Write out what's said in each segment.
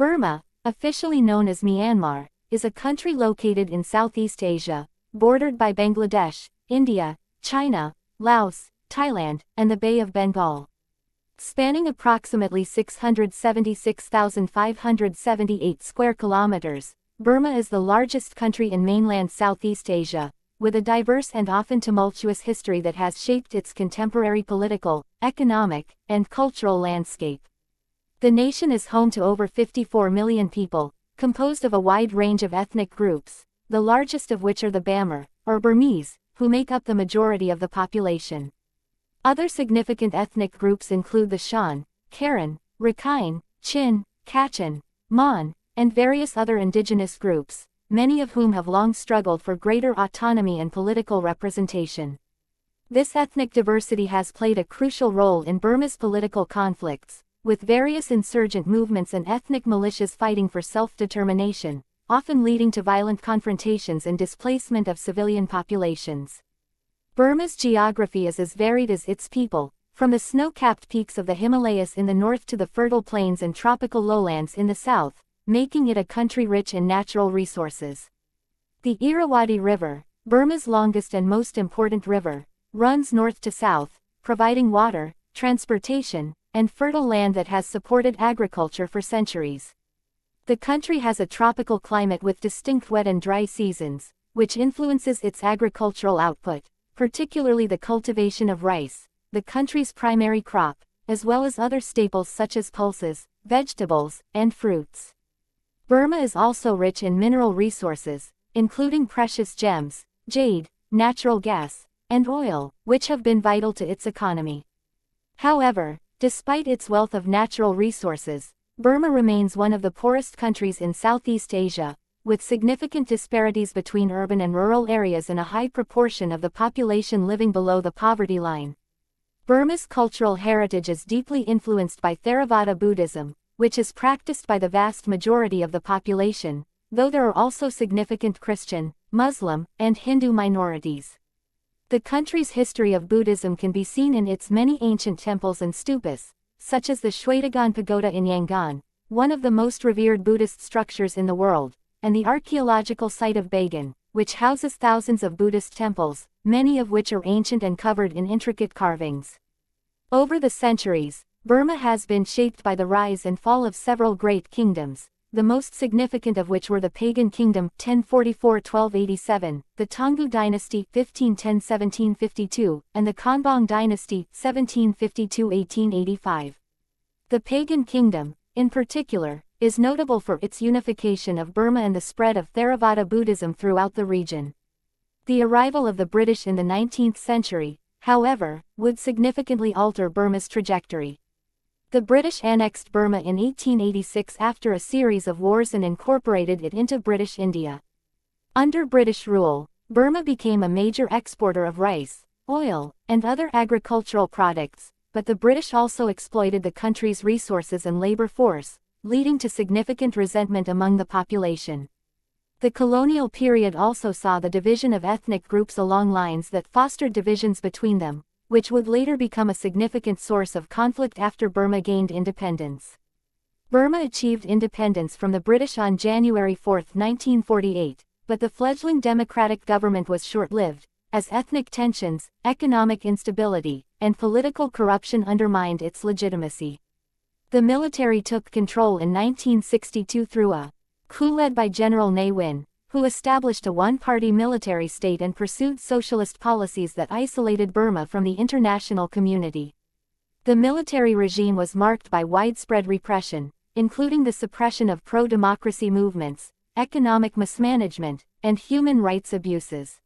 Burma, officially known as Myanmar, is a country located in Southeast Asia, bordered by Bangladesh, India, China, Laos, Thailand, and the Bay of Bengal. Spanning approximately 676,578 square kilometers, Burma is the largest country in mainland Southeast Asia, with a diverse and often tumultuous history that has shaped its contemporary political, economic, and cultural landscape. The nation is home to over 54 million people, composed of a wide range of ethnic groups, the largest of which are the Bamar, or Burmese, who make up the majority of the population. Other significant ethnic groups include the Shan, Karen, Rakhine, Chin, Kachin, Mon, and various other indigenous groups, many of whom have long struggled for greater autonomy and political representation. This ethnic diversity has played a crucial role in Burma's political conflicts, with various insurgent movements and ethnic militias fighting for self-determination, often leading to violent confrontations and displacement of civilian populations. Burma's geography is as varied as its people, from the snow-capped peaks of the Himalayas in the north to the fertile plains and tropical lowlands in the south, making it a country rich in natural resources. The Irrawaddy River, Burma's longest and most important river, runs north to south, providing water, transportation, and fertile land that has supported agriculture for centuries. The country has a tropical climate with distinct wet and dry seasons, which influences its agricultural output, particularly the cultivation of rice, the country's primary crop, as well as other staples such as pulses, vegetables, and fruits. Burma is also rich in mineral resources, including precious gems, jade, natural gas, and oil, which have been vital to its economy. However, despite its wealth of natural resources, Burma remains one of the poorest countries in Southeast Asia, with significant disparities between urban and rural areas and a high proportion of the population living below the poverty line. Burma's cultural heritage is deeply influenced by Theravada Buddhism, which is practiced by the vast majority of the population, though there are also significant Christian, Muslim, and Hindu minorities. The country's history of Buddhism can be seen in its many ancient temples and stupas, such as the Shwedagon Pagoda in Yangon, one of the most revered Buddhist structures in the world, and the archaeological site of Bagan, which houses thousands of Buddhist temples, many of which are ancient and covered in intricate carvings. Over the centuries, Burma has been shaped by the rise and fall of several great kingdoms, the most significant of which were the Pagan Kingdom 1044–1287, the Taungoo Dynasty 1510–1752, and the Konbaung Dynasty 1752–1885. The Pagan Kingdom, in particular, is notable for its unification of Burma and the spread of Theravada Buddhism throughout the region. The arrival of the British in the 19th century, however, would significantly alter Burma's trajectory. The British annexed Burma in 1886 after a series of wars and incorporated it into British India. Under British rule, Burma became a major exporter of rice, oil, and other agricultural products, but the British also exploited the country's resources and labor force, leading to significant resentment among the population. The colonial period also saw the division of ethnic groups along lines that fostered divisions between them, which would later become a significant source of conflict after Burma gained independence. Burma achieved independence from the British on January 4, 1948, but the fledgling democratic government was short-lived, as ethnic tensions, economic instability, and political corruption undermined its legitimacy. The military took control in 1962 through a coup led by General Ne Win, who established a one-party military state and pursued socialist policies that isolated Burma from the international community. The military regime was marked by widespread repression, including the suppression of pro-democracy movements, economic mismanagement, and human rights abuses.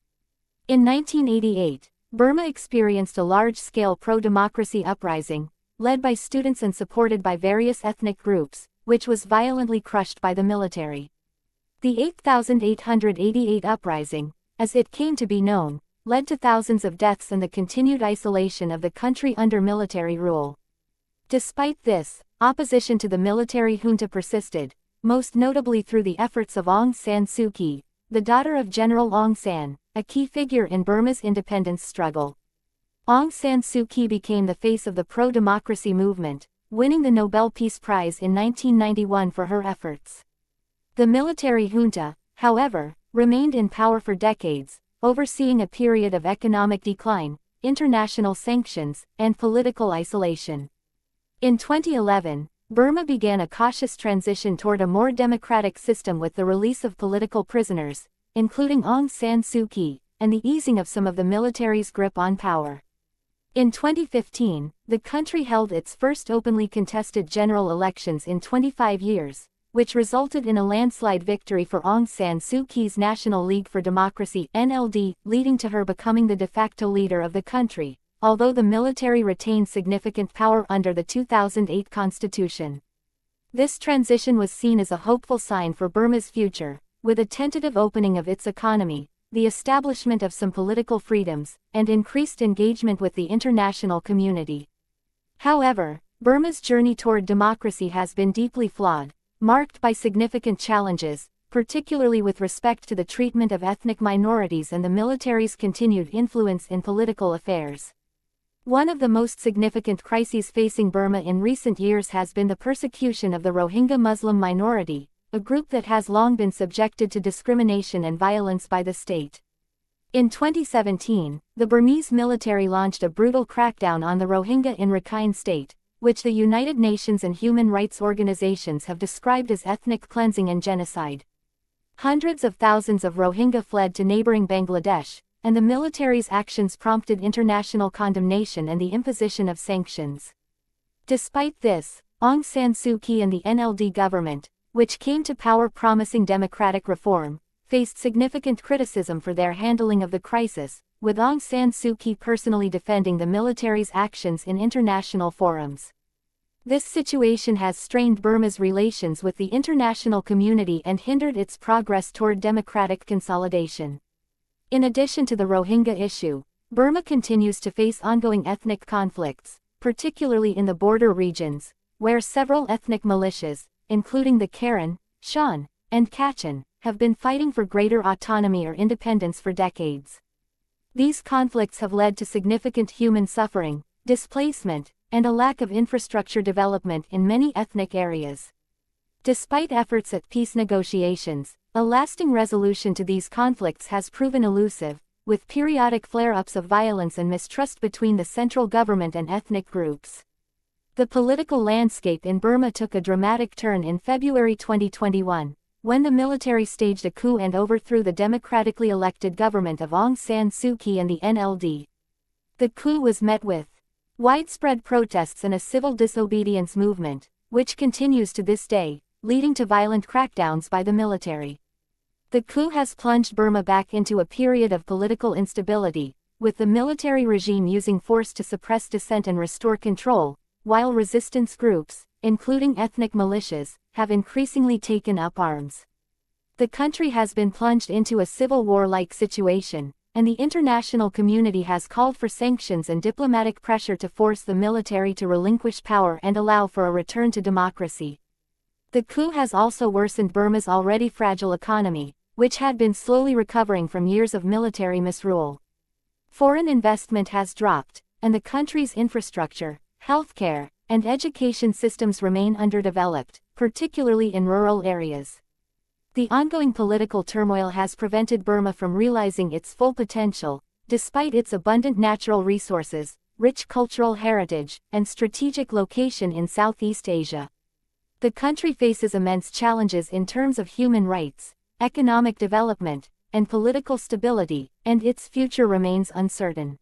In 1988, Burma experienced a large-scale pro-democracy uprising, led by students and supported by various ethnic groups, which was violently crushed by the military. The 8888 uprising, as it came to be known, led to thousands of deaths and the continued isolation of the country under military rule. Despite this, opposition to the military junta persisted, most notably through the efforts of Aung San Suu Kyi, the daughter of General Aung San, a key figure in Burma's independence struggle. Aung San Suu Kyi became the face of the pro-democracy movement, winning the Nobel Peace Prize in 1991 for her efforts. The military junta, however, remained in power for decades, overseeing a period of economic decline, international sanctions, and political isolation. In 2011, Burma began a cautious transition toward a more democratic system with the release of political prisoners, including Aung San Suu Kyi, and the easing of some of the military's grip on power. In 2015, the country held its first openly contested general elections in 25 years, which resulted in a landslide victory for Aung San Suu Kyi's National League for Democracy (NLD), leading to her becoming the de facto leader of the country, although the military retained significant power under the 2008 constitution. This transition was seen as a hopeful sign for Burma's future, with a tentative opening of its economy, the establishment of some political freedoms, and increased engagement with the international community. However, Burma's journey toward democracy has been deeply flawed, marked by significant challenges, particularly with respect to the treatment of ethnic minorities and the military's continued influence in political affairs. One of the most significant crises facing Burma in recent years has been the persecution of the Rohingya Muslim minority, a group that has long been subjected to discrimination and violence by the state. In 2017, the Burmese military launched a brutal crackdown on the Rohingya in Rakhine State, which the United Nations and human rights organizations have described as ethnic cleansing and genocide. Hundreds of thousands of Rohingya fled to neighboring Bangladesh, and the military's actions prompted international condemnation and the imposition of sanctions. Despite this, Aung San Suu Kyi and the NLD government, which came to power promising democratic reform, faced significant criticism for their handling of the crisis, with Aung San Suu Kyi personally defending the military's actions in international forums. This situation has strained Burma's relations with the international community and hindered its progress toward democratic consolidation. In addition to the Rohingya issue, Burma continues to face ongoing ethnic conflicts, particularly in the border regions, where several ethnic militias, including the Karen, Shan, and Kachin, have been fighting for greater autonomy or independence for decades. These conflicts have led to significant human suffering, displacement, and a lack of infrastructure development in many ethnic areas. Despite efforts at peace negotiations, a lasting resolution to these conflicts has proven elusive, with periodic flare-ups of violence and mistrust between the central government and ethnic groups. The political landscape in Burma took a dramatic turn in February 2021, when the military staged a coup and overthrew the democratically elected government of Aung San Suu Kyi and the NLD. The coup was met with widespread protests and a civil disobedience movement, which continues to this day, leading to violent crackdowns by the military. The coup has plunged Burma back into a period of political instability, with the military regime using force to suppress dissent and restore control, while resistance groups, including ethnic militias, have increasingly taken up arms. The country has been plunged into a civil war-like situation, and the international community has called for sanctions and diplomatic pressure to force the military to relinquish power and allow for a return to democracy. The coup has also worsened Burma's already fragile economy, which had been slowly recovering from years of military misrule. Foreign investment has dropped, and the country's infrastructure, healthcare, and education systems remain underdeveloped, particularly in rural areas. The ongoing political turmoil has prevented Burma from realizing its full potential, despite its abundant natural resources, rich cultural heritage, and strategic location in Southeast Asia. The country faces immense challenges in terms of human rights, economic development, and political stability, and its future remains uncertain.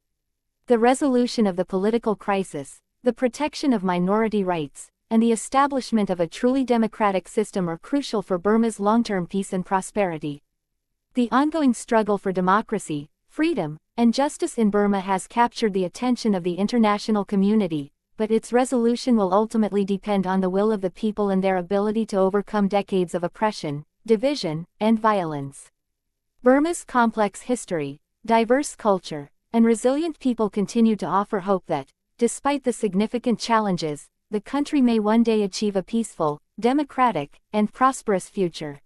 The resolution of the political crisis, the protection of minority rights, and the establishment of a truly democratic system are crucial for Burma's long-term peace and prosperity. The ongoing struggle for democracy, freedom, and justice in Burma has captured the attention of the international community, but its resolution will ultimately depend on the will of the people and their ability to overcome decades of oppression, division, and violence. Burma's complex history, diverse culture, and resilient people continue to offer hope that, despite the significant challenges, the country may one day achieve a peaceful, democratic, and prosperous future.